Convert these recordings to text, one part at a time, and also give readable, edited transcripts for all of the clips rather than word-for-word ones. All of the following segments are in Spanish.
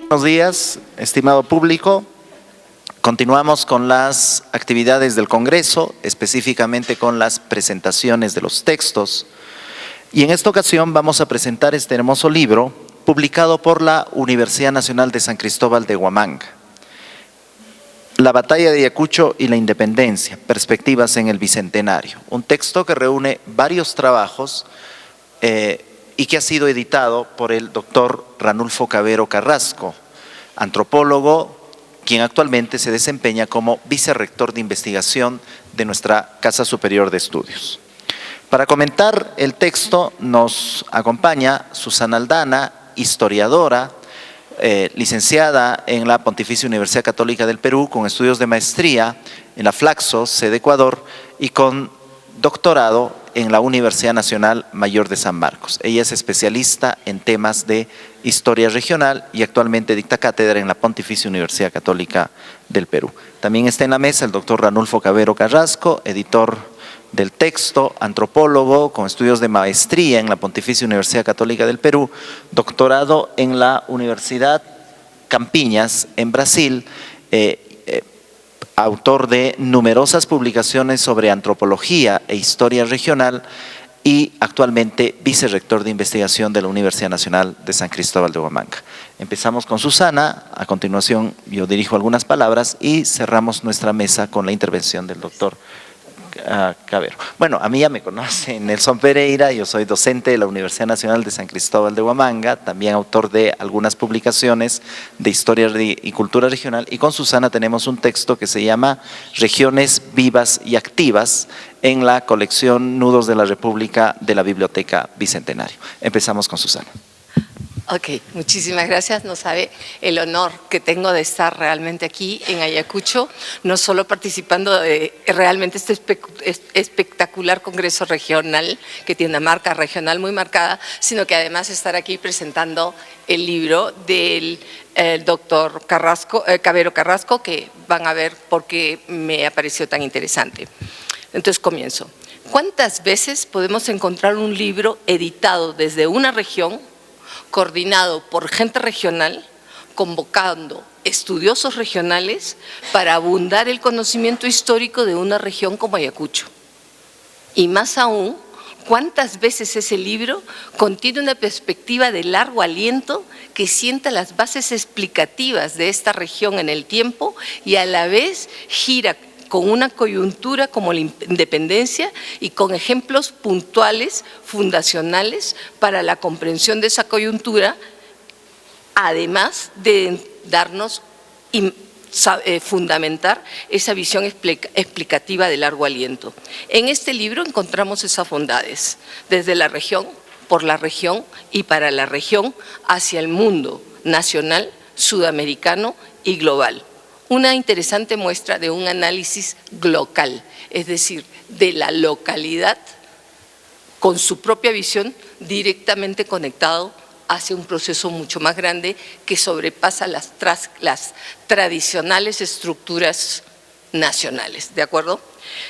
Buenos días, estimado público. Continuamos con las actividades del Congreso, específicamente con las presentaciones de los textos. Y en esta ocasión vamos a presentar este hermoso libro publicado por la Universidad Nacional de San Cristóbal de Huamanga. La batalla de Ayacucho y la independencia, perspectivas en el Bicentenario. Un texto que reúne varios trabajos y que ha sido editado por el doctor Ranulfo Cabero Carrasco, antropólogo, quien actualmente se desempeña como vicerrector de investigación de nuestra Casa Superior de Estudios. Para comentar el texto nos acompaña Susana Aldana, historiadora, licenciada en la Pontificia Universidad Católica del Perú, con estudios de maestría en la Flaxo, sede Ecuador, y con doctorado en la Universidad Nacional Mayor de San Marcos. Ella es especialista en temas de historia regional y actualmente dicta cátedra en la Pontificia Universidad Católica del Perú. También está en la mesa el doctor Ranulfo Cabero Carrasco, editor del texto, antropólogo con estudios de maestría en la Pontificia Universidad Católica del Perú, doctorado en la Universidad Campiñas en Brasil, autor de numerosas publicaciones sobre antropología e historia regional y actualmente vicerrector de investigación de la Universidad Nacional de San Cristóbal de Huamanga. Empezamos con Susana, a continuación yo dirijo algunas palabras y cerramos nuestra mesa con la intervención del doctor Cabero. Bueno, a mí ya me conocen, Nelson Pereira, yo soy docente de la Universidad Nacional de San Cristóbal de Huamanga, también autor de algunas publicaciones de historia y cultura regional, y con Susana tenemos un texto que se llama Regiones Vivas y Activas en la colección Nudos de la República de la Biblioteca Bicentenario. Empezamos con Susana. Ok, muchísimas gracias. No sabe el honor que tengo de estar realmente aquí en Ayacucho, no solo participando de realmente este espectacular congreso regional que tiene una marca regional muy marcada, sino que además estar aquí presentando el libro del doctor Cabero Carrasco, que van a ver por qué me ha parecido tan interesante. Entonces comienzo. ¿Cuántas veces podemos encontrar un libro editado desde una región, coordinado por gente regional, convocando estudiosos regionales para abundar el conocimiento histórico de una región como Ayacucho? Y más aún, ¿cuántas veces ese libro contiene una perspectiva de largo aliento que sienta las bases explicativas de esta región en el tiempo y a la vez gira con una coyuntura como la independencia y con ejemplos puntuales, fundacionales para la comprensión de esa coyuntura, además de darnos y fundamentar esa visión explicativa de largo aliento? En este libro encontramos esas bondades, desde la región, por la región y para la región, hacia el mundo nacional, sudamericano y global. Una interesante muestra de un análisis local, es decir, de la localidad con su propia visión directamente conectado hacia un proceso mucho más grande que sobrepasa las tradicionales estructuras nacionales, ¿de acuerdo?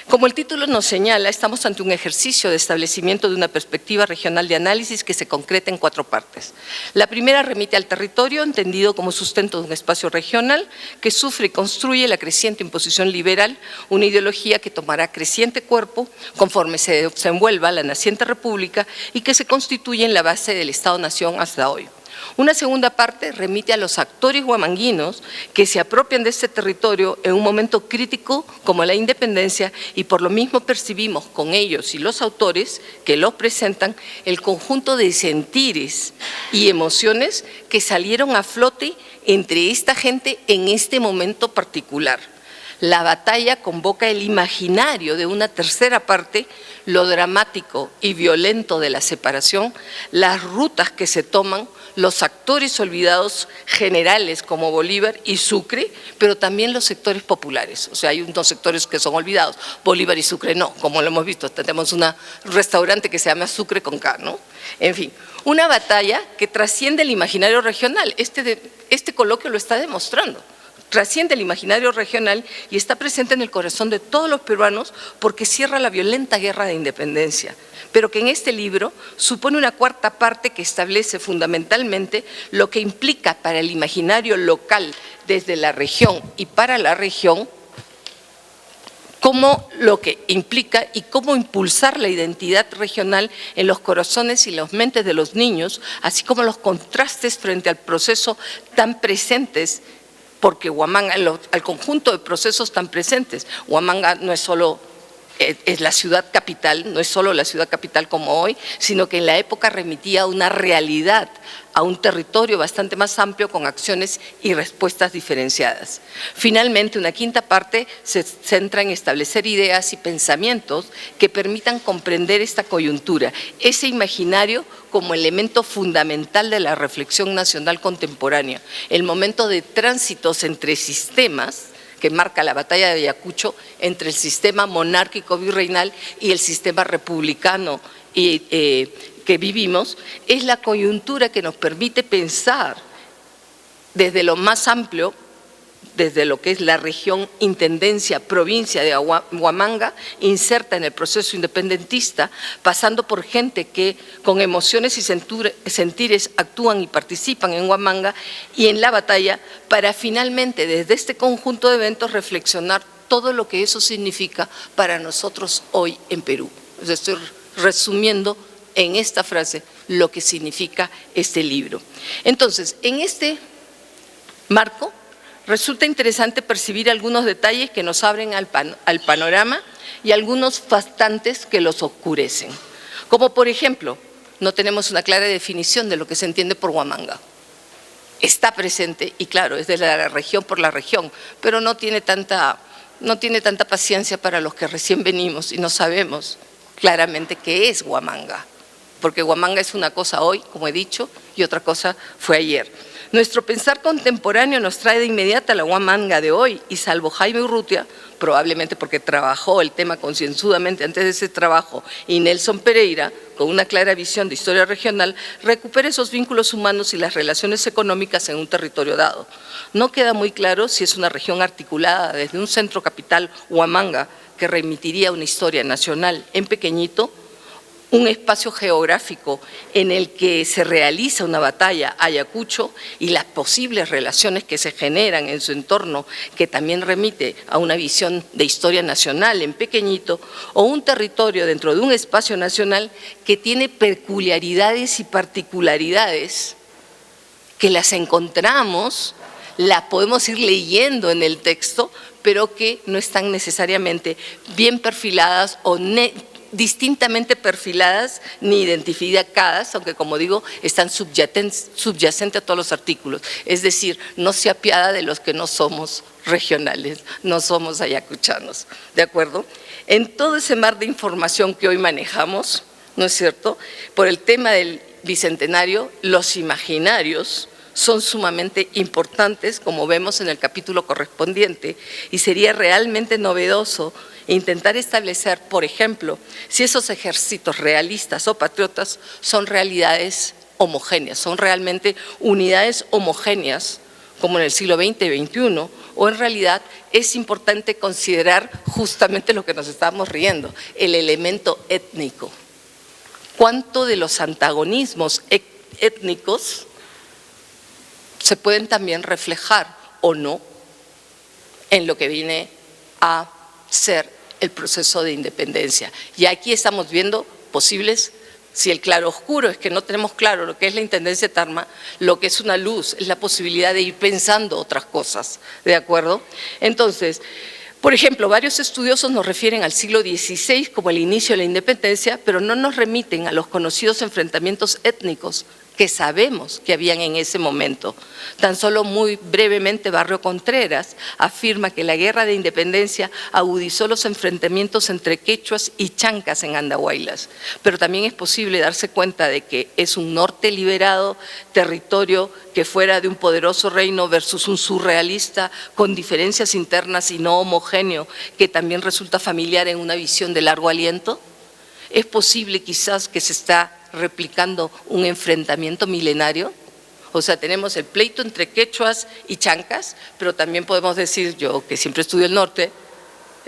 Como el título nos señala, estamos ante un ejercicio de establecimiento de una perspectiva regional de análisis que se concreta en 4 partes. La primera remite al territorio, entendido como sustento de un espacio regional que sufre y construye la creciente imposición liberal, una ideología que tomará creciente cuerpo conforme se desenvuelva la naciente república y que se constituye en la base del Estado-Nación hasta hoy. Una segunda parte remite a los actores huamanguinos que se apropian de este territorio en un momento crítico como la independencia, y por lo mismo percibimos con ellos y los autores que los presentan el conjunto de sentires y emociones que salieron a flote entre esta gente en este momento particular. La batalla convoca el imaginario de una tercera parte, lo dramático y violento de la separación, las rutas que se toman, los actores olvidados generales como Bolívar y Sucre, pero también los sectores populares. O sea, hay unos sectores que son olvidados, Bolívar y Sucre no, como lo hemos visto, tenemos un restaurante que se llama Sucre con K, ¿no? En fin, una batalla que trasciende el imaginario regional. Este coloquio lo está demostrando. trasciende el imaginario regional y está presente en el corazón de todos los peruanos porque cierra la violenta guerra de independencia, pero que en este libro supone una cuarta parte que establece fundamentalmente lo que implica para el imaginario local desde la región y para la región, cómo lo que implica y cómo impulsar la identidad regional en los corazones y las mentes de los niños, así como los contrastes frente al proceso tan presentes, porque Huamanga, al conjunto de procesos tan presentes, Huamanga no es solo es la ciudad capital, no es solo la ciudad capital como hoy, sino que en la época remitía a una realidad, a un territorio bastante más amplio con acciones y respuestas diferenciadas. Finalmente, una quinta parte se centra en establecer ideas y pensamientos que permitan comprender esta coyuntura, ese imaginario como elemento fundamental de la reflexión nacional contemporánea, el momento de tránsitos entre sistemas que marca la batalla de Ayacucho entre el sistema monárquico virreinal y el sistema republicano que vivimos, es la coyuntura que nos permite pensar desde lo más amplio, desde lo que es la región, intendencia, provincia de Huamanga, inserta en el proceso independentista, pasando por gente que con emociones y sentires actúan y participan en Huamanga y en la batalla, para finalmente desde este conjunto de eventos reflexionar todo lo que eso significa para nosotros hoy en Perú. Estoy resumiendo en esta frase lo que significa este libro. Entonces, en este marco, resulta interesante percibir algunos detalles que nos abren al panorama y algunos bastantes que los oscurecen. Como por ejemplo, no tenemos una clara definición de lo que se entiende por Huamanga. Está presente y claro, es de la región por la región, pero no tiene tanta paciencia para los que recién venimos y no sabemos claramente qué es Huamanga, porque Huamanga es una cosa hoy, como he dicho, y otra cosa fue ayer. Nuestro pensar contemporáneo nos trae de inmediata la Huamanga de hoy y salvo Jaime Urrutia, probablemente porque trabajó el tema concienzudamente antes de ese trabajo, y Nelson Pereira, con una clara visión de historia regional, recupera esos vínculos humanos y las relaciones económicas en un territorio dado. No queda muy claro si es una región articulada desde un centro capital, Huamanga, que remitiría una historia nacional en pequeñito, un espacio geográfico en el que se realiza una batalla, Ayacucho, y las posibles relaciones que se generan en su entorno, que también remite a una visión de historia nacional en pequeñito, o un territorio dentro de un espacio nacional que tiene peculiaridades y particularidades que las encontramos, las podemos ir leyendo en el texto, pero que no están necesariamente bien perfiladas o distintamente perfiladas ni identificadas, aunque como digo, están subyacentes a todos los artículos. Es decir, no se apiada de los que no somos regionales, no somos ayacuchanos, ¿de acuerdo? En todo ese mar de información que hoy manejamos, ¿no es cierto?, por el tema del bicentenario, los imaginarios son sumamente importantes, como vemos en el capítulo correspondiente, y sería realmente novedoso intentar establecer, por ejemplo, si esos ejércitos realistas o patriotas son realidades homogéneas, son realmente unidades homogéneas, como en el siglo XX y XXI, o en realidad es importante considerar justamente lo que nos estamos riendo, el elemento étnico. ¿Cuánto de los antagonismos étnicos se pueden también reflejar o no en lo que viene a ser el proceso de independencia? Y aquí estamos viendo posibles, si el claroscuro es que no tenemos claro lo que es la Intendencia de Tarma, lo que es una luz es la posibilidad de ir pensando otras cosas, ¿de acuerdo? Entonces, por ejemplo, varios estudiosos nos refieren al siglo XVI como el inicio de la independencia, pero no nos remiten a los conocidos enfrentamientos étnicos que sabemos que habían en ese momento. Tan solo muy brevemente Barrio Contreras afirma que la guerra de independencia agudizó los enfrentamientos entre quechuas y chancas en Andahuaylas, pero también es posible darse cuenta de que es un norte liberado, territorio que fuera de un poderoso reino versus un surrealista con diferencias internas y no homogéneo, que también resulta familiar en una visión de largo aliento. Es posible quizás que se está replicando un enfrentamiento milenario, O sea, tenemos el pleito entre quechuas y chancas, pero también podemos decir, yo que siempre estudio el norte,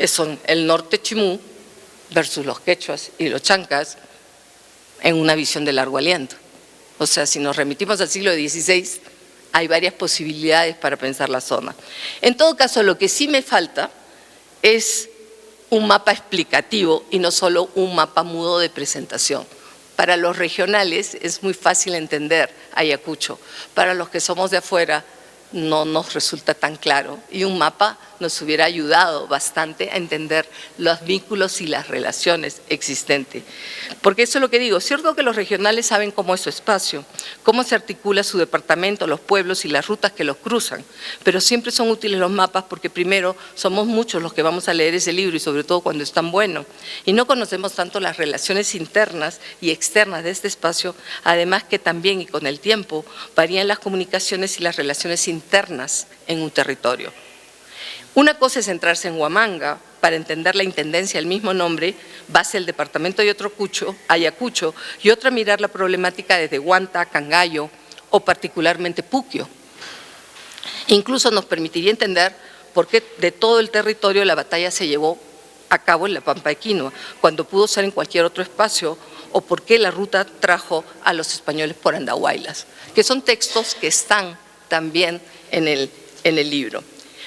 son el norte chimú versus los quechuas y los chancas en una visión de largo aliento. O sea, si nos remitimos al siglo XVI, hay varias posibilidades para pensar la zona. En todo caso, lo que sí me falta es un mapa explicativo y no solo un mapa mudo de presentación. Para los regionales es muy fácil entender Ayacucho. Para los que somos de afuera no nos resulta tan claro y un mapa nos hubiera ayudado bastante a entender los vínculos y las relaciones existentes. Porque eso es lo que digo, cierto que los regionales saben cómo es su espacio, cómo se articula su departamento, los pueblos y las rutas que los cruzan, pero siempre son útiles los mapas porque primero somos muchos los que vamos a leer ese libro y sobre todo cuando es tan bueno y no conocemos tanto las relaciones internas y externas de este espacio, además que también y con el tiempo varían las comunicaciones y las relaciones internas en un territorio. Una cosa es centrarse en Huamanga para entender la intendencia del mismo nombre, base el departamento de Ayacucho, y otra mirar la problemática desde Huanta, Cangallo o particularmente Puquio. Incluso nos permitiría entender por qué de todo el territorio la batalla se llevó a cabo en la Pampa de Quinoa, cuando pudo ser en cualquier otro espacio, o por qué la ruta trajo a los españoles por Andahuaylas, que son textos que están también en el libro.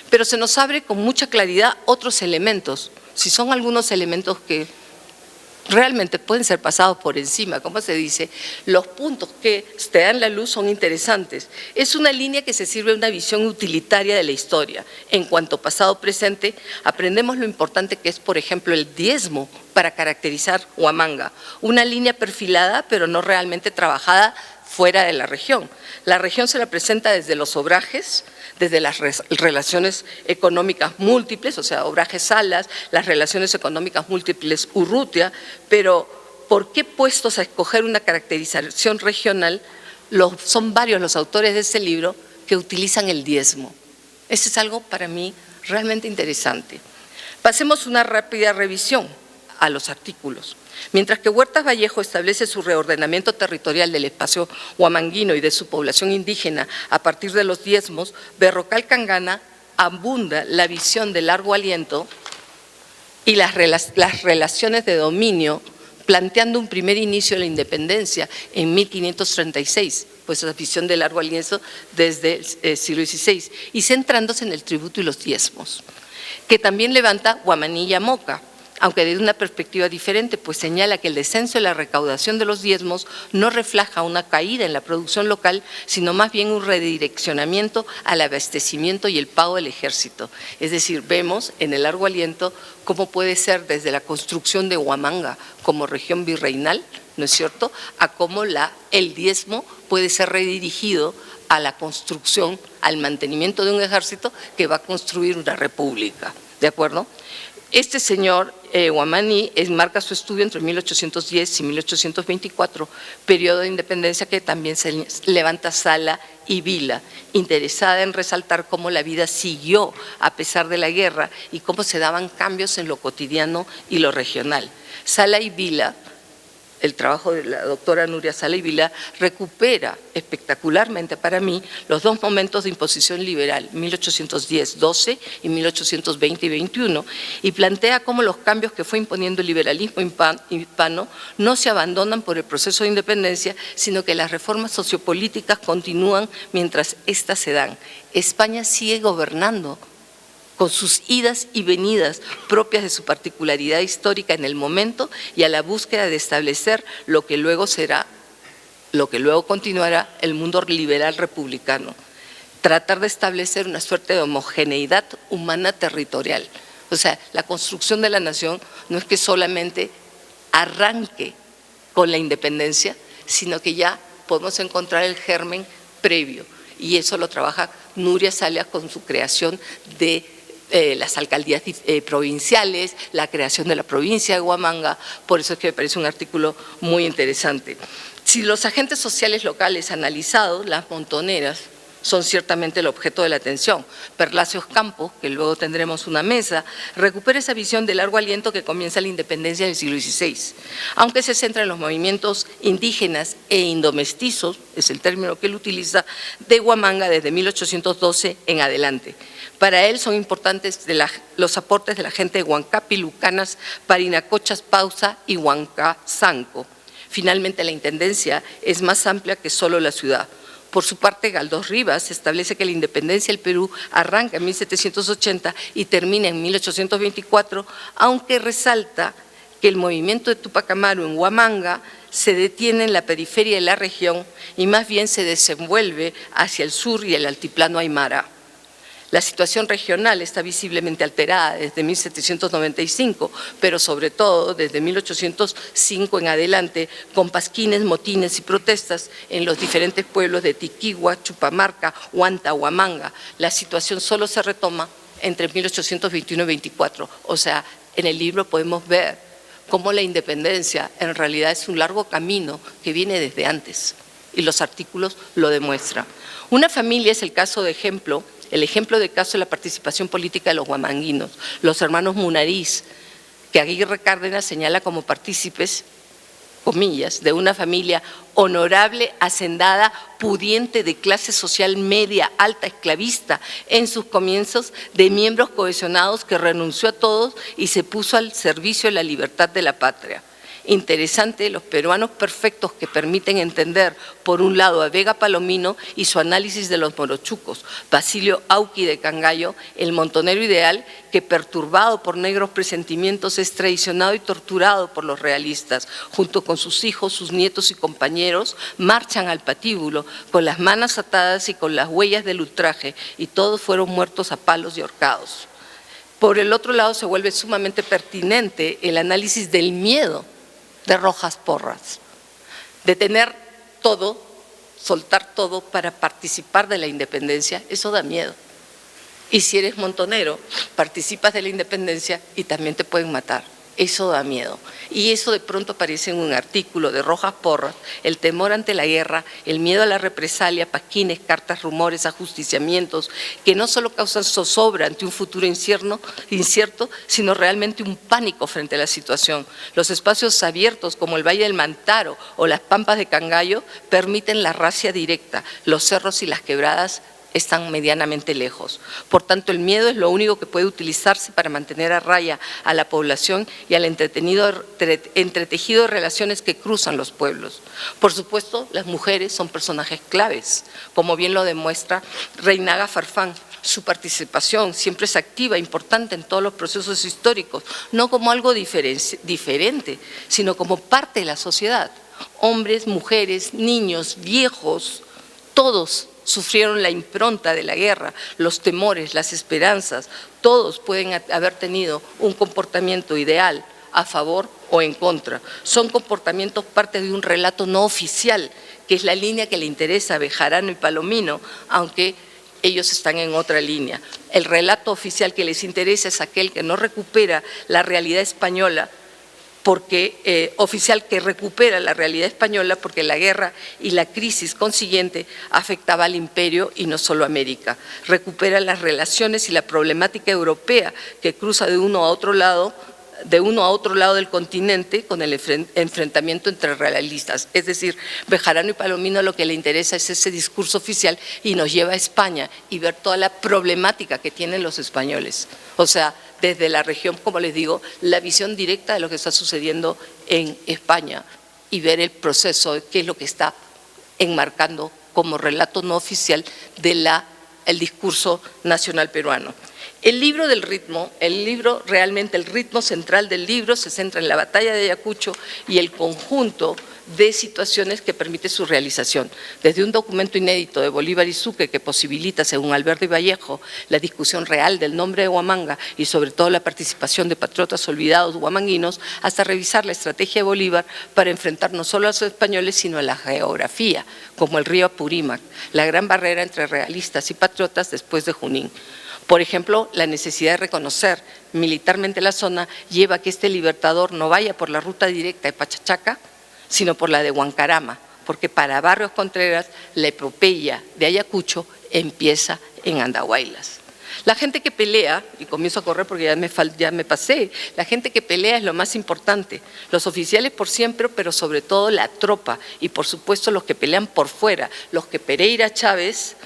Pero se nos abre con mucha claridad otros elementos, si son algunos elementos que realmente pueden ser pasados por encima, como se dice, los puntos que te dan la luz son interesantes. Es una línea que se sirve de una visión utilitaria de la historia. En cuanto pasado-presente, aprendemos lo importante que es, por ejemplo, el diezmo para caracterizar Huamanga, una línea perfilada pero no realmente trabajada fuera de la región. La región se la presenta desde los obrajes, desde las relaciones económicas múltiples, o sea, obrajes-salas, las relaciones económicas múltiples Urrutia, pero ¿por qué puestos a escoger una caracterización regional? Son varios los autores de este libro que utilizan el diezmo. Ese es algo para mí realmente interesante. Pasemos una rápida revisión a los artículos. Mientras que Huertas Vallejo establece su reordenamiento territorial del espacio huamanguino y de su población indígena a partir de los diezmos, Berrocal Cangana abunda la visión de largo aliento y las relaciones de dominio, planteando un primer inicio de la independencia en 1536, pues esa visión de largo aliento desde el siglo XVI, y centrándose en el tributo y los diezmos, que también levanta Guamaní y Amoca, aunque desde una perspectiva diferente, pues señala que el descenso de la recaudación de los diezmos no refleja una caída en la producción local, sino más bien un redireccionamiento al abastecimiento y el pago del ejército. Es decir, vemos en el largo aliento cómo puede ser desde la construcción de Huamanga como región virreinal, ¿no es cierto?, a cómo el diezmo puede ser redirigido a la construcción, al mantenimiento de un ejército que va a construir una república, ¿de acuerdo? Este señor Guamaní enmarca su estudio entre 1810 y 1824, periodo de independencia que también se levanta Sala y Vila, interesada en resaltar cómo la vida siguió a pesar de la guerra y cómo se daban cambios en lo cotidiano y lo regional. Sala y Vila, el trabajo de la doctora Nuria Sala y Vila, recupera espectacularmente para mí los dos momentos de imposición liberal, 1810-12 y 1820 y 21, y plantea cómo los cambios que fue imponiendo el liberalismo hispano no se abandonan por el proceso de independencia, sino que las reformas sociopolíticas continúan mientras éstas se dan. España sigue gobernando con sus idas y venidas propias de su particularidad histórica en el momento y a la búsqueda de establecer lo que luego continuará el mundo liberal republicano. Tratar de establecer una suerte de homogeneidad humana territorial. O sea, la construcción de la nación no es que solamente arranque con la independencia, sino que ya podemos encontrar el germen previo. Y eso lo trabaja Nuria Salas con su creación de las alcaldías provinciales, la creación de la provincia de Huamanga, por eso es que me parece un artículo muy interesante. Si los agentes sociales locales analizados, las montoneras, son ciertamente el objeto de la atención. Perlacios Campos, que luego tendremos una mesa, recupera esa visión de largo aliento que comienza la independencia del siglo XVI, aunque se centra en los movimientos indígenas e indomestizos, es el término que él utiliza, de Huamanga desde 1812 en adelante. Para él son importantes los aportes de la gente de Huancapi, Lucanas, Parinacochas, Pausa y Huancazanco. Finalmente, la intendencia es más amplia que solo la ciudad. Por su parte, Galdós Rivas establece que la independencia del Perú arranca en 1780 y termina en 1824, aunque resalta que el movimiento de Túpac Amaru en Huamanga se detiene en la periferia de la región y más bien se desenvuelve hacia el sur y el altiplano aymara. La situación regional está visiblemente alterada desde 1795, pero sobre todo desde 1805 en adelante, con pasquines, motines y protestas en los diferentes pueblos de Tiquigua, Chupamarca, Huanta, Huamanga. La situación solo se retoma entre 1821 y 24, o sea, en el libro podemos ver cómo la independencia en realidad es un largo camino que viene desde antes, y los artículos lo demuestran. Una familia es el caso de ejemplo. El ejemplo de caso de la participación política de los huamanguinos, los hermanos Munariz, que Aguirre Cárdenas señala como partícipes, comillas, de una familia honorable, hacendada, pudiente, de clase social media, alta, esclavista, en sus comienzos, de miembros cohesionados que renunció a todos y se puso al servicio de la libertad de la patria. Interesante, los peruanos perfectos que permiten entender, por un lado, a Vega Palomino y su análisis de los morochucos, Basilio Auqui de Cangallo, el montonero ideal que, perturbado por negros presentimientos, es traicionado y torturado por los realistas. Junto con sus hijos, sus nietos y compañeros, marchan al patíbulo con las manos atadas y con las huellas del ultraje, y todos fueron muertos a palos y ahorcados. Por el otro lado, se vuelve sumamente pertinente el análisis del miedo de Rojas Porras, de tener todo, soltar todo para participar de la independencia. Eso da miedo. Y si eres montonero, participas de la independencia y también te pueden matar. Eso da miedo. Y eso de pronto aparece en un artículo de Rojas Porras: el temor ante la guerra, el miedo a la represalia, pasquines, cartas, rumores, ajusticiamientos, que no solo causan zozobra ante un futuro incierto, sino realmente un pánico frente a la situación. Los espacios abiertos como el Valle del Mantaro o las Pampas de Cangallo permiten la racia directa. Los cerros y las quebradas están medianamente lejos. Por tanto, el miedo es lo único que puede utilizarse para mantener a raya a la población y al entretejido de relaciones que cruzan los pueblos. Por supuesto, las mujeres son personajes claves, como bien lo demuestra Reinaga Farfán. Su participación siempre es activa, importante en todos los procesos históricos, no como algo diferente, sino como parte de la sociedad. Hombres, mujeres, niños, viejos, todos sufrieron la impronta de la guerra, los temores, las esperanzas. Todos pueden haber tenido un comportamiento ideal a favor o en contra. Son comportamientos parte de un relato no oficial, que es la línea que le interesa a Bejarano y Palomino, aunque ellos están en otra línea. El relato oficial que les interesa es aquel que no recupera la realidad española, oficial que recupera la realidad española, porque la guerra y la crisis consiguiente afectaba al imperio y no solo a América. Recupera las relaciones y la problemática europea que cruza de uno a otro lado del continente con el enfrentamiento entre realistas. Es decir, Bejarano y Palomino lo que le interesa es ese discurso oficial y nos lleva a España y ver toda la problemática que tienen los españoles. O sea, desde la región, como les digo, la visión directa de lo que está sucediendo en España y ver el proceso, qué es lo que está enmarcando como relato no oficial del discurso nacional peruano. El libro del ritmo, realmente el ritmo central del libro se centra en la batalla de Ayacucho y el conjunto de situaciones que permite su realización. Desde un documento inédito de Bolívar y Sucre que posibilita, según Alberto y Vallejo, la discusión real del nombre de Huamanga y sobre todo la participación de patriotas olvidados huamanguinos, hasta revisar la estrategia de Bolívar para enfrentar no solo a los españoles, sino a la geografía, como el río Apurímac, la gran barrera entre realistas y patriotas después de Junín. Por ejemplo, la necesidad de reconocer militarmente la zona lleva a que este libertador no vaya por la ruta directa de Pachachaca, sino por la de Huancarama, porque para Barrios Contreras la epopeya de Ayacucho empieza en Andahuaylas. La gente que pelea, y comienzo a correr porque ya me pasé, la gente que pelea es lo más importante, los oficiales por siempre, pero sobre todo la tropa y por supuesto los que pelean por fuera, los que Pereira Chávez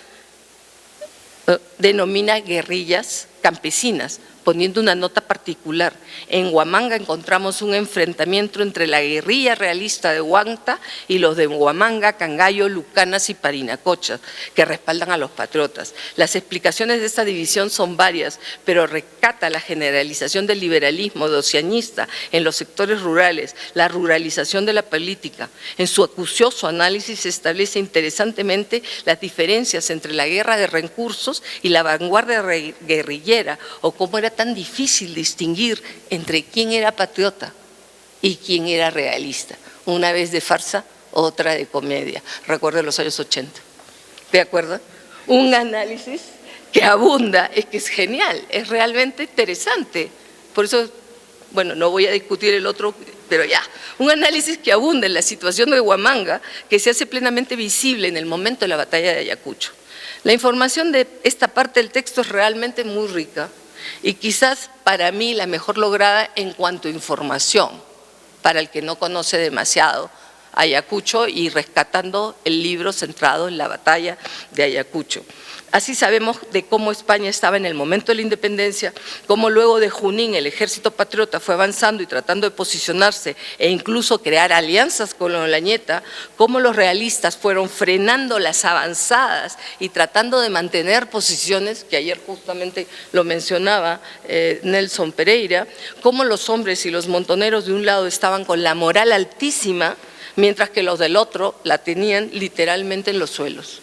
denomina guerrillas campesinas, poniendo una nota particular. En Huamanga encontramos un enfrentamiento entre la guerrilla realista de Huanta y los de Huamanga, Cangallo, Lucanas y Parinacochas, que respaldan a los patriotas. Las explicaciones de esta división son varias, pero rescata la generalización del liberalismo oceanista en los sectores rurales, la ruralización de la política. En su acucioso análisis se establece interesantemente las diferencias entre la guerra de recursos y la vanguardia guerrillera, o cómo era tan difícil distinguir entre quién era patriota y quién era realista. Una vez de farsa, otra de comedia. Recuerdo los años 80. ¿De acuerdo? Un análisis que abunda, es que es genial, es realmente interesante. Por eso, bueno, no voy a discutir el otro, pero ya. Un análisis que abunda en la situación de Huamanga, que se hace plenamente visible en el momento de la batalla de Ayacucho. La información de esta parte del texto es realmente muy rica, y quizás para mí la mejor lograda en cuanto a información, para el que no conoce demasiado Ayacucho y rescatando el libro centrado en la batalla de Ayacucho. Así sabemos de cómo España estaba en el momento de la independencia, cómo luego de Junín el ejército patriota fue avanzando y tratando de posicionarse e incluso crear alianzas con la Olañeta, cómo los realistas fueron frenando las avanzadas y tratando de mantener posiciones, que ayer justamente lo mencionaba Nelson Pereira, cómo los hombres y los montoneros de un lado estaban con la moral altísima, mientras que los del otro la tenían literalmente en los suelos,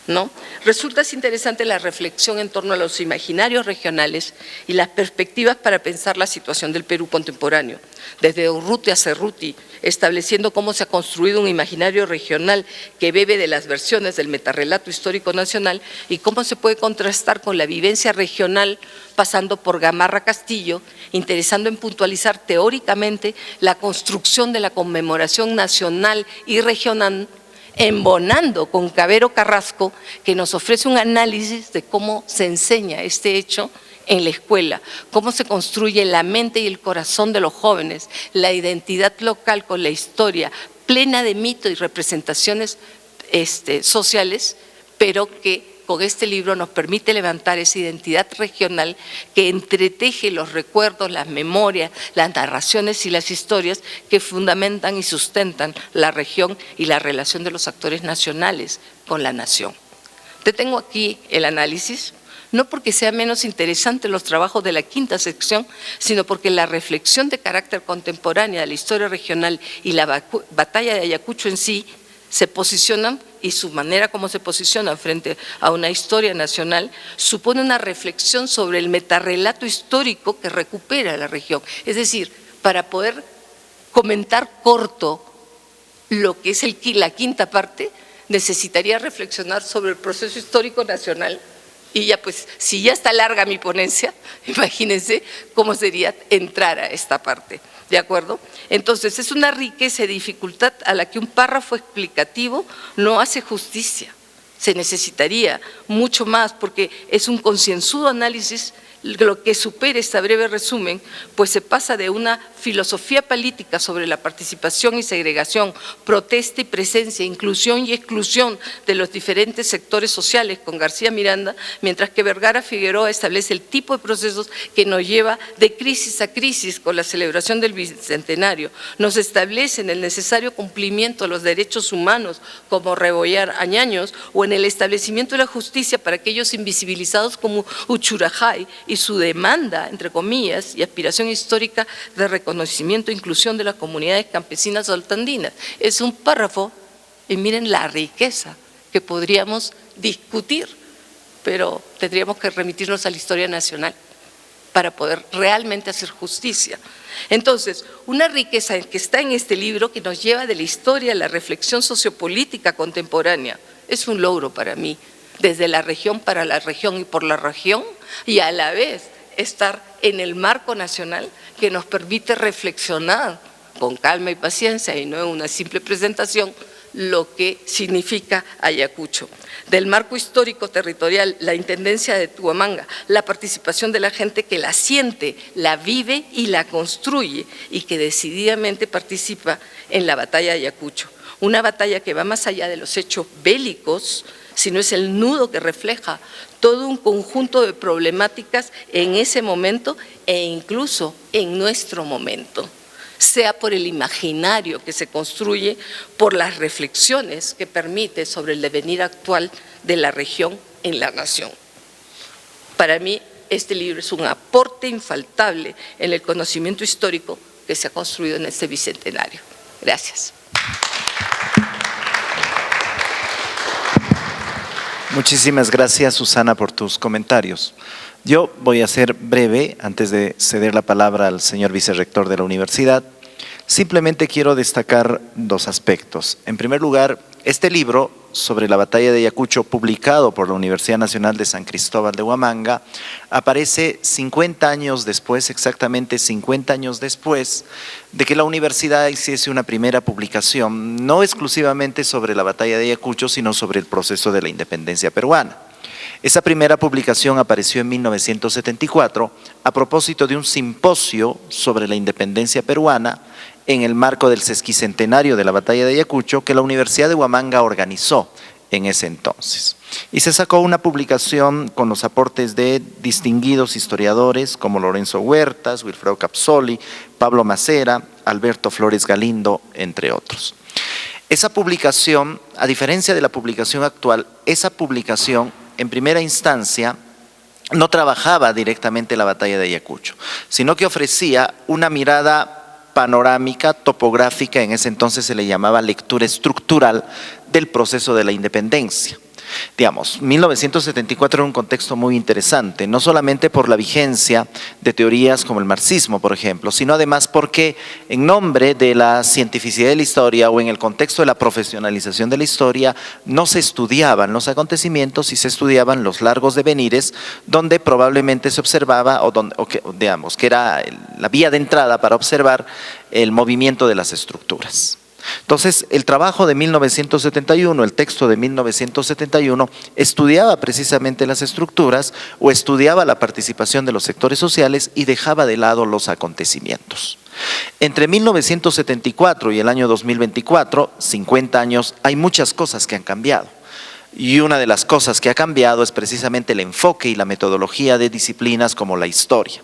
¿no? Resulta interesante la reflexión en torno a los imaginarios regionales y las perspectivas para pensar la situación del Perú contemporáneo, desde Urruti a Cerruti, estableciendo cómo se ha construido un imaginario regional que bebe de las versiones del metarrelato histórico nacional y cómo se puede contrastar con la vivencia regional pasando por Gamarra Castillo, interesando en puntualizar teóricamente la construcción de la conmemoración nacional y regional, embonando con Cabero Carrasco, que nos ofrece un análisis de cómo se enseña este hecho en la escuela, cómo se construye la mente y el corazón de los jóvenes, la identidad local con la historia, plena de mito y representaciones sociales, pero que con este libro nos permite levantar esa identidad regional que entreteje los recuerdos, las memorias, las narraciones y las historias que fundamentan y sustentan la región y la relación de los actores nacionales con la nación. Te tengo aquí el análisis, no porque sea menos interesante los trabajos de la quinta sección, sino porque la reflexión de carácter contemporánea de la historia regional y la batalla de Ayacucho en sí se posicionan, y su manera como se posicionan frente a una historia nacional supone una reflexión sobre el metarrelato histórico que recupera la región. Es decir, para poder comentar corto lo que es la quinta parte, necesitaría reflexionar sobre el proceso histórico nacional. Y ya pues, si ya está larga mi ponencia, imagínense cómo sería entrar a esta parte. ¿De acuerdo? Entonces, es una riqueza y dificultad a la que un párrafo explicativo no hace justicia. Se necesitaría mucho más porque es un concienzudo análisis lo que supera este breve resumen, pues se pasa de una filosofía política sobre la participación y segregación, protesta y presencia, inclusión y exclusión de los diferentes sectores sociales con García Miranda, mientras que Vergara Figueroa establece el tipo de procesos que nos lleva de crisis a crisis con la celebración del bicentenario, nos establecen el necesario cumplimiento de los derechos humanos como Rebollar Añaños o en el establecimiento de la justicia para aquellos invisibilizados como Uchurajay y su demanda, entre comillas, y aspiración histórica de reconocimiento e inclusión de las comunidades campesinas saltandinas. Es un párrafo, y miren la riqueza que podríamos discutir, pero tendríamos que remitirnos a la historia nacional para poder realmente hacer justicia. Entonces, una riqueza que está en este libro que nos lleva de la historia a la reflexión sociopolítica contemporánea, es un logro para mí, desde la región para la región y por la región, y a la vez estar en el marco nacional que nos permite reflexionar con calma y paciencia y no en una simple presentación lo que significa Ayacucho. Del marco histórico territorial, la intendencia de Huamanga, la participación de la gente que la siente, la vive y la construye y que decididamente participa en la batalla de Ayacucho. Una batalla que va más allá de los hechos bélicos, sino es el nudo que refleja todo un conjunto de problemáticas en ese momento e incluso en nuestro momento, sea por el imaginario que se construye, por las reflexiones que permite sobre el devenir actual de la región en la nación. Para mí, este libro es un aporte infaltable en el conocimiento histórico que se ha construido en este bicentenario. Gracias. Muchísimas gracias, Susana, por tus comentarios. Yo voy a ser breve antes de ceder la palabra al señor vicerrector de la universidad. Simplemente quiero destacar dos aspectos. En primer lugar, este libro sobre la batalla de Ayacucho, publicado por la Universidad Nacional de San Cristóbal de Huamanga, aparece 50 años después, exactamente 50 años después de que la universidad hiciese una primera publicación, no exclusivamente sobre la batalla de Ayacucho, sino sobre el proceso de la independencia peruana. Esa primera publicación apareció en 1974 a propósito de un simposio sobre la independencia peruana en el marco del sesquicentenario de la batalla de Ayacucho que la Universidad de Huamanga organizó en ese entonces. Y se sacó una publicación con los aportes de distinguidos historiadores como Lorenzo Huertas, Wilfredo Capsoli, Pablo Macera, Alberto Flores Galindo, entre otros. Esa publicación, a diferencia de la publicación actual, esa publicación en primera instancia no trabajaba directamente la batalla de Ayacucho, sino que ofrecía una mirada panorámica, topográfica, en ese entonces se le llamaba lectura estructural del proceso de la independencia. Digamos, 1974 era un contexto muy interesante, no solamente por la vigencia de teorías como el marxismo, por ejemplo, sino además porque en nombre de la cientificidad de la historia o en el contexto de la profesionalización de la historia, no se estudiaban los acontecimientos y se estudiaban los largos devenires donde probablemente se observaba, que era la vía de entrada para observar el movimiento de las estructuras. Entonces, el trabajo de 1971, el texto de 1971, estudiaba precisamente las estructuras o estudiaba la participación de los sectores sociales y dejaba de lado los acontecimientos. Entre 1974 y el año 2024, 50 años, hay muchas cosas que han cambiado. Y una de las cosas que ha cambiado es precisamente el enfoque y la metodología de disciplinas como la historia.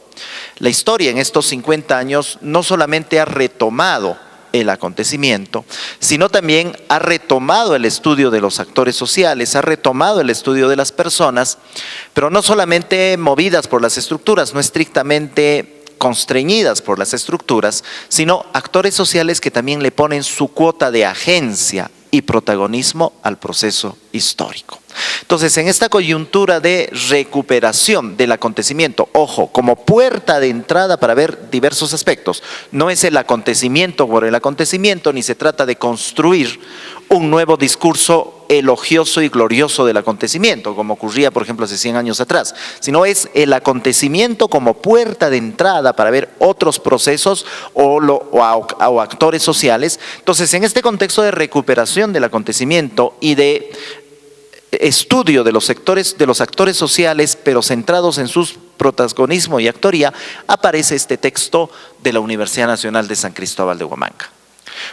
La historia en estos 50 años no solamente ha retomado el acontecimiento, sino también ha retomado el estudio de los actores sociales, ha retomado el estudio de las personas, pero no solamente movidas por las estructuras, no estrictamente constreñidas por las estructuras, sino actores sociales que también le ponen su cuota de agencia y protagonismo al proceso histórico. Entonces, en esta coyuntura de recuperación del acontecimiento, ojo, como puerta de entrada para ver diversos aspectos, no es el acontecimiento por el acontecimiento, ni se trata de construir un nuevo discurso elogioso y glorioso del acontecimiento, como ocurría, por ejemplo, hace 100 años atrás, sino es el acontecimiento como puerta de entrada para ver otros procesos o actores sociales. Entonces, en este contexto de recuperación del acontecimiento y de estudio de los actores sociales, pero centrados en su protagonismo y actoría, aparece este texto de la Universidad Nacional de San Cristóbal de Huamanga.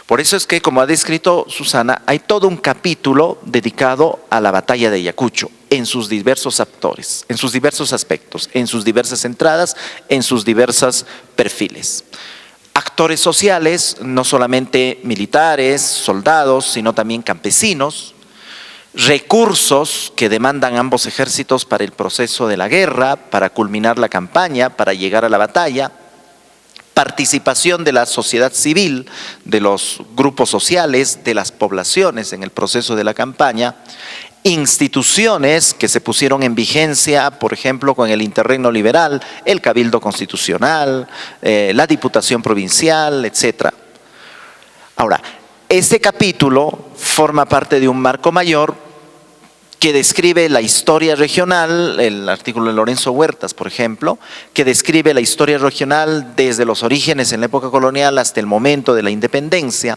Por eso es que, como ha descrito Susana, hay todo un capítulo dedicado a la batalla de Ayacucho en sus diversos actores, en sus diversos aspectos, en sus diversas entradas, en sus diversos perfiles. Actores sociales, no solamente militares, soldados, sino también campesinos, recursos que demandan ambos ejércitos para el proceso de la guerra, para culminar la campaña, para llegar a la batalla, participación de la sociedad civil, de los grupos sociales, de las poblaciones en el proceso de la campaña, instituciones que se pusieron en vigencia, por ejemplo, con el interregno liberal, el Cabildo Constitucional, la Diputación Provincial, etc. Ahora, este capítulo forma parte de un marco mayor que describe la historia regional, el artículo de Lorenzo Huertas, por ejemplo, que describe la historia regional desde los orígenes en la época colonial hasta el momento de la independencia,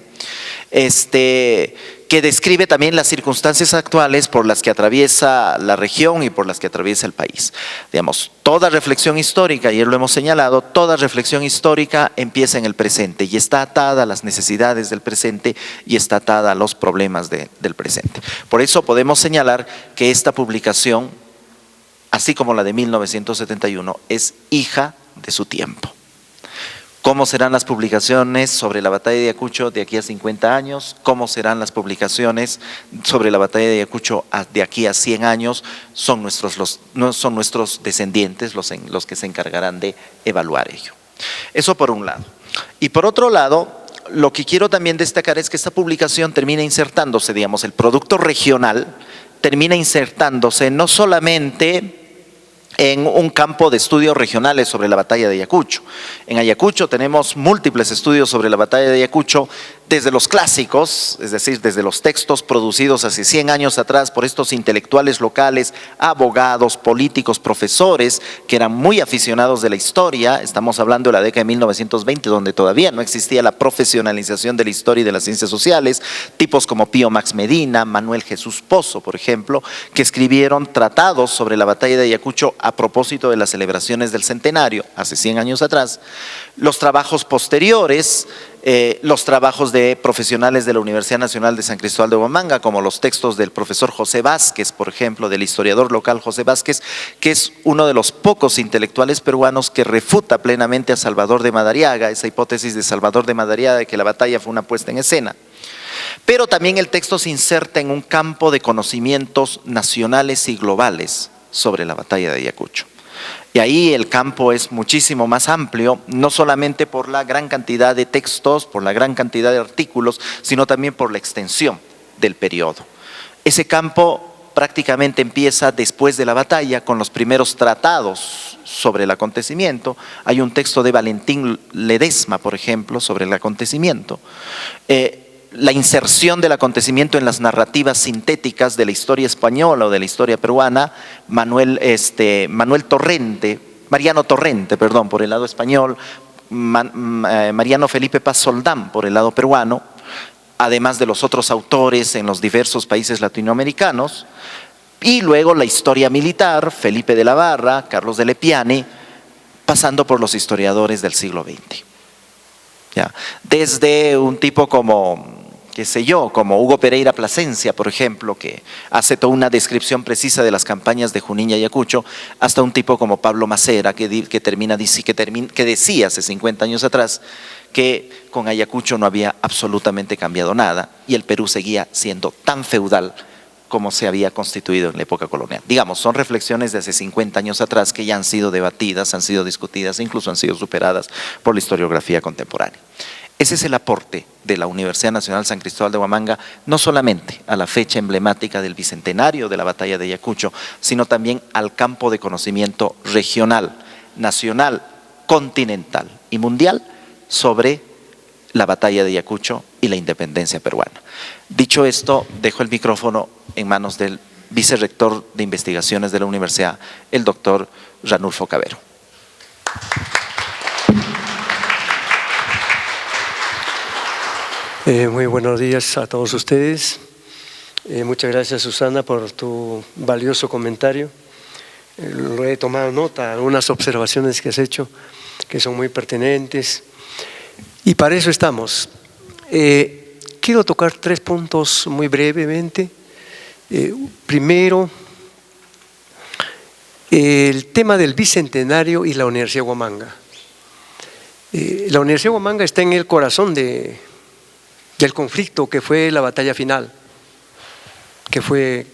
que describe también las circunstancias actuales por las que atraviesa la región y por las que atraviesa el país. Digamos, toda reflexión histórica, ayer lo hemos señalado, toda reflexión histórica empieza en el presente y está atada a las necesidades del presente y está atada a los problemas del presente. Por eso podemos señalar que esta publicación, así como la de 1971, es hija de su tiempo. ¿Cómo serán las publicaciones sobre la batalla de Ayacucho de aquí a 50 años? ¿Cómo serán las publicaciones sobre la batalla de Ayacucho de aquí a 100 años? Son nuestros descendientes los que se encargarán de evaluar ello. Eso por un lado. Y por otro lado, lo que quiero también destacar es que esta publicación termina insertándose, digamos, el producto regional termina insertándose no solamente en un campo de estudios regionales sobre la batalla de Ayacucho. En Ayacucho tenemos múltiples estudios sobre la batalla de Ayacucho, desde los clásicos, es decir, desde los textos producidos hace 100 años atrás por estos intelectuales locales, abogados, políticos, profesores, que eran muy aficionados de la historia. Estamos hablando de la década de 1920, donde todavía no existía la profesionalización de la historia y de las ciencias sociales, tipos como Pío Max Medina, Manuel Jesús Pozo, por ejemplo, que escribieron tratados sobre la batalla de Ayacucho a propósito de las celebraciones del centenario, hace 100 años atrás. Los trabajos posteriores, los trabajos de profesionales de la Universidad Nacional de San Cristóbal de Huamanga, como los textos del profesor José Vázquez, por ejemplo, del historiador local José Vázquez, que es uno de los pocos intelectuales peruanos que refuta plenamente a Salvador de Madariaga, esa hipótesis de Salvador de Madariaga de que la batalla fue una puesta en escena. Pero también el texto se inserta en un campo de conocimientos nacionales y globales sobre la batalla de Ayacucho. Y ahí el campo es muchísimo más amplio, no solamente por la gran cantidad de textos, por la gran cantidad de artículos, sino también por la extensión del periodo. Ese campo prácticamente empieza después de la batalla con los primeros tratados sobre el acontecimiento. Hay un texto de Valentín Ledesma, por ejemplo, sobre el acontecimiento. La inserción del acontecimiento en las narrativas sintéticas de la historia española o de la historia peruana, Mariano Torrente, por el lado español, Mariano Felipe Paz Soldán por el lado peruano, además de los otros autores en los diversos países latinoamericanos, y luego la historia militar, Felipe de la Barra, Carlos de Lepiane, pasando por los historiadores del siglo XX. ¿Ya? Desde un tipo como Hugo Pereira Plasencia, por ejemplo, que hace toda una descripción precisa de las campañas de Junín y Ayacucho, hasta un tipo como Pablo Macera, que decía hace 50 años atrás que con Ayacucho no había absolutamente cambiado nada y el Perú seguía siendo tan feudal como se había constituido en la época colonial. Digamos, son reflexiones de hace 50 años atrás que ya han sido debatidas, han sido discutidas, incluso han sido superadas por la historiografía contemporánea. Ese es el aporte de la Universidad Nacional San Cristóbal de Huamanga, no solamente a la fecha emblemática del bicentenario de la batalla de Ayacucho, sino también al campo de conocimiento regional, nacional, continental y mundial sobre la batalla de Ayacucho y la independencia peruana. Dicho esto, dejo el micrófono en manos del vicerrector de investigaciones de la universidad, el doctor Ranulfo Cavero. Muy buenos días a todos ustedes. Muchas gracias, Susana, por tu valioso comentario. Lo he tomado nota, algunas observaciones que has hecho que son muy pertinentes y para eso estamos. Quiero tocar 3 puntos muy brevemente. Primero, el tema del bicentenario y la Universidad de Huamanga. La Universidad de Huamanga está en el corazón del conflicto que fue la batalla final, que fue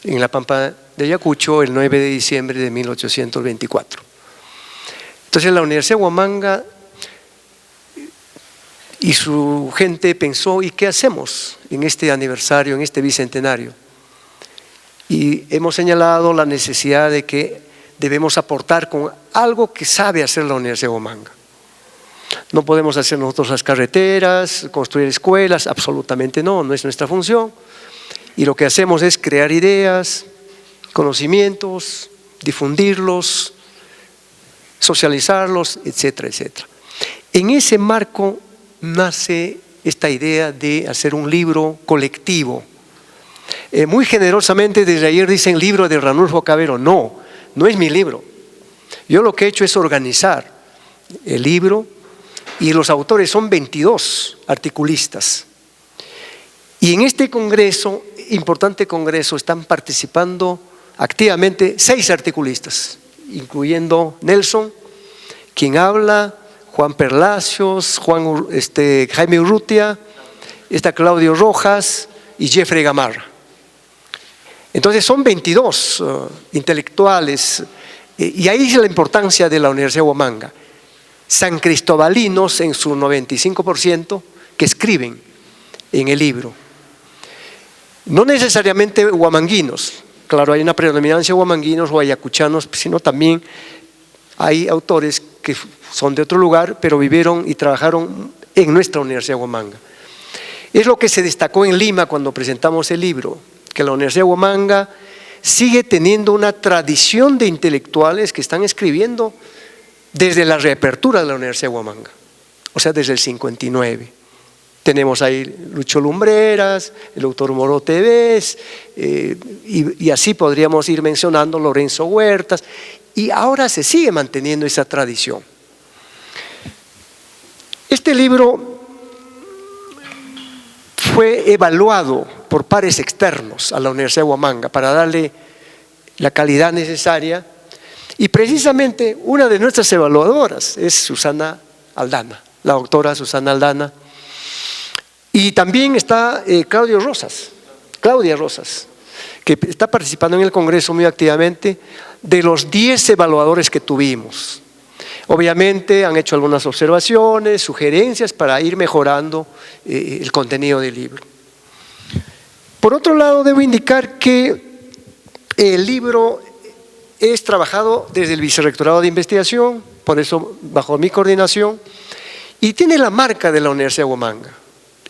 en la Pampa de Ayacucho el 9 de diciembre de 1824. Entonces la Universidad de Huamanga y su gente pensó, ¿y qué hacemos en este aniversario, en este bicentenario? Y hemos señalado la necesidad de que debemos aportar con algo que sabe hacer la Universidad de Huamanga. No podemos hacer nosotros las carreteras, construir escuelas, absolutamente no, no es nuestra función. Y lo que hacemos es crear ideas, conocimientos, difundirlos, socializarlos, etcétera, etcétera. En ese marco nace esta idea de hacer un libro colectivo. Muy generosamente desde ayer dicen libro de Ranulfo Cavero. No, no es mi libro. Yo lo que he hecho es organizar el libro y los autores son 22 articulistas. Y en este congreso, importante congreso, están participando activamente 6 articulistas, incluyendo Nelson, quien habla, Juan Perlacios, Jaime Urrutia, está Claudio Rojas y Jeffrey Gamarra. Entonces son 22 intelectuales, y ahí es la importancia de la Universidad de Huamanga. San Cristobalinos en su 95% que escriben en el libro. No necesariamente huamanguinos, claro, hay una predominancia de huamanguinos o ayacuchanos, sino también hay autores que son de otro lugar, pero vivieron y trabajaron en nuestra Universidad de Huamanga. Es lo que se destacó en Lima cuando presentamos el libro, que la Universidad de Huamanga sigue teniendo una tradición de intelectuales que están escribiendo desde la reapertura de la Universidad de Huamanga, o sea, desde el 59. Tenemos ahí Lucho Lumbreras, el doctor Moro Tevez, y así podríamos ir mencionando Lorenzo Huertas, y ahora se sigue manteniendo esa tradición. Este libro fue evaluado por pares externos a la Universidad de Huamanga para darle la calidad necesaria, y precisamente una de nuestras evaluadoras es Susana Aldana, la doctora Susana Aldana, y también está Claudia Rosas, que está participando en el Congreso muy activamente, de los 10 evaluadores que tuvimos. Obviamente han hecho algunas observaciones, sugerencias para ir mejorando el contenido del libro. Por otro lado, debo indicar que el libro es trabajado desde el Vicerrectorado de Investigación, por eso bajo mi coordinación, y tiene la marca de la Universidad de Huamanga.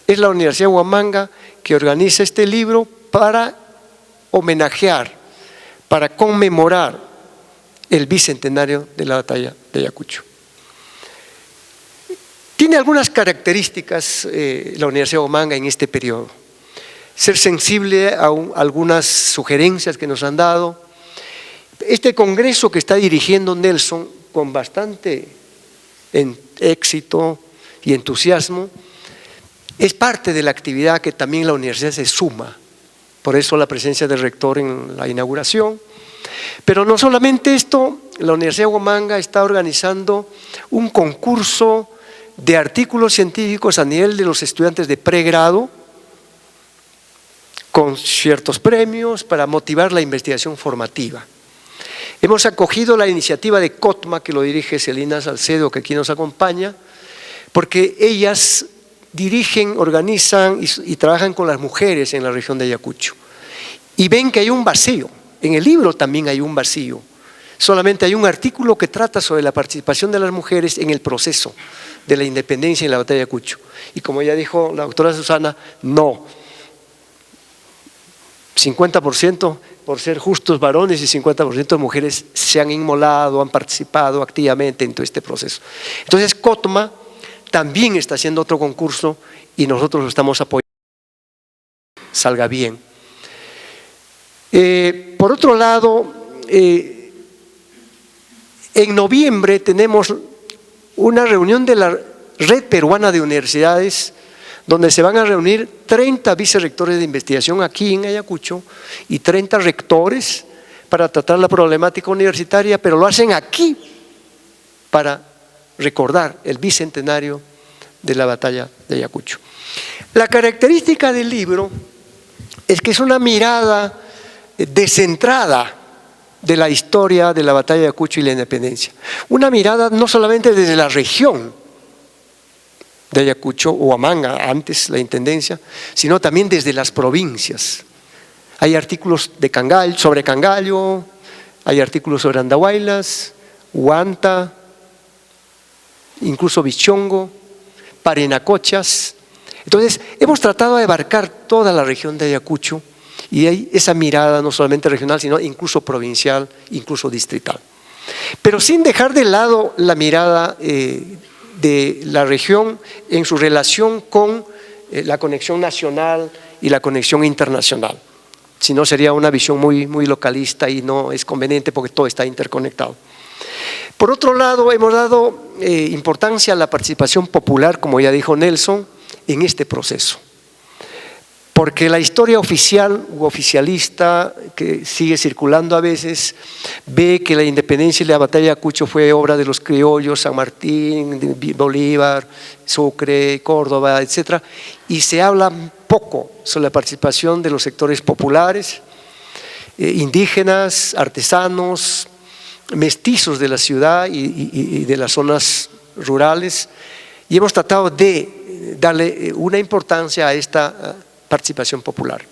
Es la Universidad de Huamanga que organiza este libro para homenajear, para conmemorar el bicentenario de la batalla de Ayacucho. Tiene algunas características la Universidad de Huamanga en este periodo. Ser sensible a algunas sugerencias que nos han dado. Este congreso que está dirigiendo Nelson con bastante éxito y entusiasmo es parte de la actividad que también la universidad se suma. Por eso la presencia del rector en la inauguración. Pero no solamente esto, la Universidad de Huamanga está organizando un concurso de artículos científicos a nivel de los estudiantes de pregrado, con ciertos premios para motivar la investigación formativa. Hemos acogido la iniciativa de COTMA, que lo dirige Celina Salcedo, que aquí nos acompaña, porque ellas dirigen, organizan y trabajan con las mujeres en la región de Ayacucho. Y ven que hay un vacío, en el libro también hay un vacío. Solamente hay un artículo que trata sobre la participación de las mujeres en el proceso de la independencia en la batalla de Ayacucho. Y como ya dijo la doctora Susana, no. 50% por ser justos varones y 50% mujeres se han inmolado, han participado activamente en todo este proceso. Entonces COTMA también está haciendo otro concurso y nosotros lo estamos apoyando para que salga bien. Por otro lado, en noviembre tenemos una reunión de la Red Peruana de Universidades, donde se van a reunir 30 vicerrectores de investigación aquí en Ayacucho y 30 rectores para tratar la problemática universitaria, pero lo hacen aquí para recordar el bicentenario de la batalla de Ayacucho. La característica del libro es que es una mirada descentrada de la historia de la batalla de Ayacucho y la independencia. Una mirada no solamente desde la región de Ayacucho, Huamanga, antes la intendencia, sino también desde las provincias. Hay artículos sobre Cangallo, hay artículos sobre Andahuaylas, Huanta, incluso Bichongo, Parinacochas. Entonces, hemos tratado de abarcar toda la región de Ayacucho y hay esa mirada no solamente regional, sino incluso provincial, incluso distrital. Pero sin dejar de lado la mirada de la región en su relación con la conexión nacional y la conexión internacional. Si no, sería una visión muy localista y no es conveniente porque todo está interconectado. Por otro lado, hemos dado importancia a la participación popular, como ya dijo Nelson, en este proceso. Porque la historia oficial u oficialista que sigue circulando a veces ve que la independencia y la batalla de Ayacucho fue obra de los criollos, San Martín, Bolívar, Sucre, Córdoba, etc. Y se habla poco sobre la participación de los sectores populares, indígenas, artesanos, mestizos de la ciudad y de las zonas rurales. Y hemos tratado de darle una importancia a esta participación popular.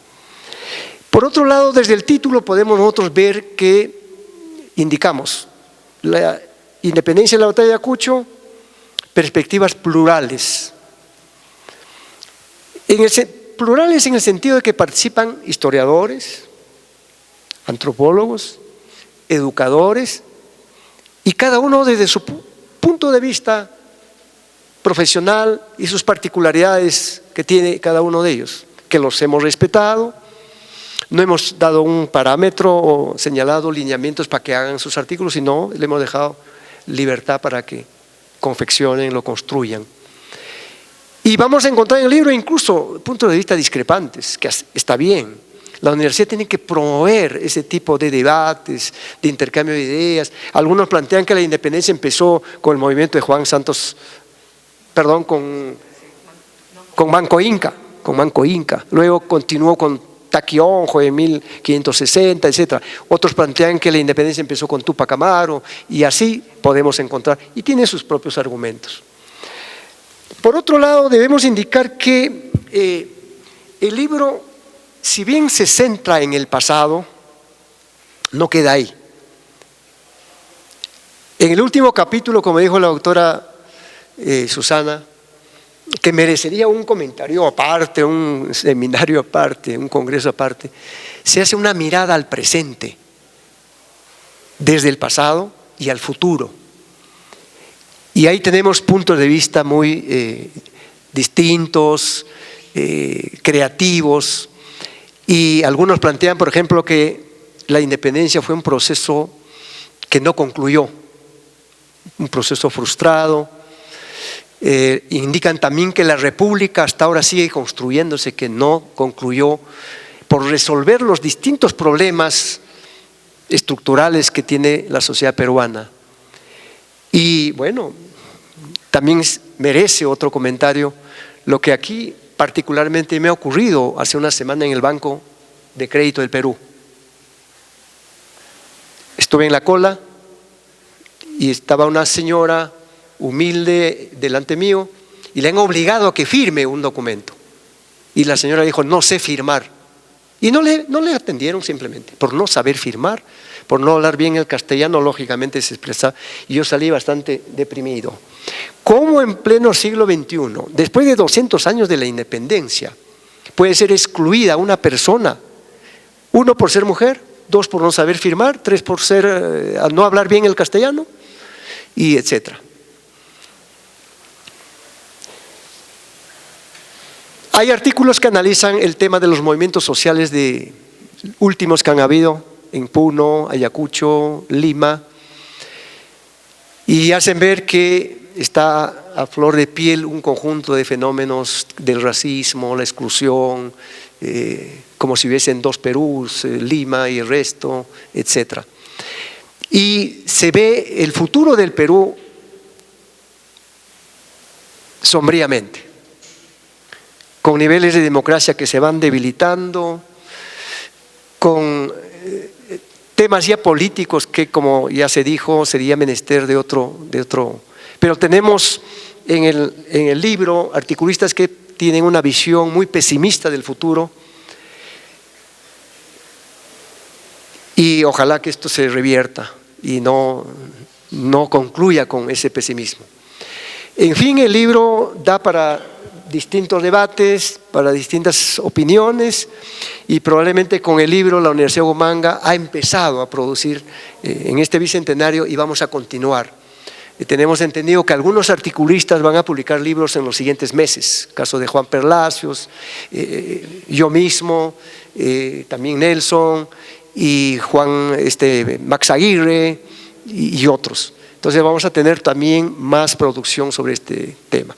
Por otro lado, desde el título podemos nosotros ver que indicamos la independencia de la batalla de Ayacucho, perspectivas plurales. Plurales en el sentido de que participan historiadores, antropólogos, educadores, y cada uno desde su punto de vista profesional y sus particularidades que tiene cada uno de ellos, que los hemos respetado. No hemos dado un parámetro o señalado lineamientos para que hagan sus artículos, sino le hemos dejado libertad para que confeccionen, lo construyan. Y vamos a encontrar en el libro incluso puntos de vista discrepantes, que está bien. La universidad tiene que promover ese tipo de debates, de intercambio de ideas. Algunos plantean que la independencia empezó con el movimiento de Juan Santos, perdón, con Manco Inca, luego continuó con Taquionjo en 1560, etc. Otros plantean que la independencia empezó con Túpac Amaru, y así podemos encontrar, y tiene sus propios argumentos. Por otro lado, debemos indicar que el libro, si bien se centra en el pasado, no queda ahí. En el último capítulo, como dijo la doctora Susana, que merecería un comentario aparte, un seminario aparte, un congreso aparte, se hace una mirada al presente, desde el pasado y al futuro. Y ahí tenemos puntos de vista muy distintos, creativos, y algunos plantean, por ejemplo, que la independencia fue un proceso que no concluyó, un proceso frustrado. Indican también que la república hasta ahora sigue construyéndose, que no concluyó por resolver los distintos problemas estructurales que tiene la sociedad peruana. Y bueno, también merece otro comentario lo que aquí particularmente me ha ocurrido hace una semana en el Banco de Crédito del Perú. Estuve en la cola y estaba una señora humilde delante mío y le han obligado a que firme un documento. Y la señora dijo, no sé firmar. Y no le atendieron simplemente, por no saber firmar, por no hablar bien el castellano, lógicamente se expresa, y yo salí bastante deprimido. ¿Cómo en pleno siglo XXI, después de 200 años de la independencia, puede ser excluida una persona? 1, por ser mujer, 2, por no saber firmar, 3, por no hablar bien el castellano, y etcétera. Hay artículos que analizan el tema de los movimientos sociales últimos que han habido en Puno, Ayacucho, Lima, y hacen ver que está a flor de piel un conjunto de fenómenos del racismo, la exclusión, como si hubiesen dos Perús, Lima y el resto, etc. Y se ve el futuro del Perú sombríamente, con niveles de democracia que se van debilitando, con temas ya políticos que, como ya se dijo, sería menester de otro. Pero tenemos en el libro articulistas que tienen una visión muy pesimista del futuro, y ojalá que esto se revierta y no concluya con ese pesimismo. En fin, el libro da para distintos debates, para distintas opiniones, y probablemente con el libro la Universidad Huamanga ha empezado a producir en este bicentenario, y vamos a continuar Tenemos entendido que algunos articulistas van a publicar libros en los siguientes meses, caso de Juan Perlacios, yo mismo, también Nelson y Max Aguirre y otros. Entonces vamos a tener también más producción sobre este tema.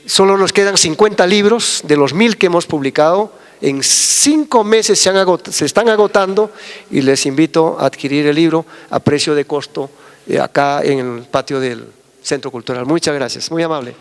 Solo nos quedan 50 libros de los 1000 que hemos publicado. En 5 meses se están agotando y les invito a adquirir el libro a precio de costo acá en el patio del Centro Cultural. Muchas gracias, muy amable.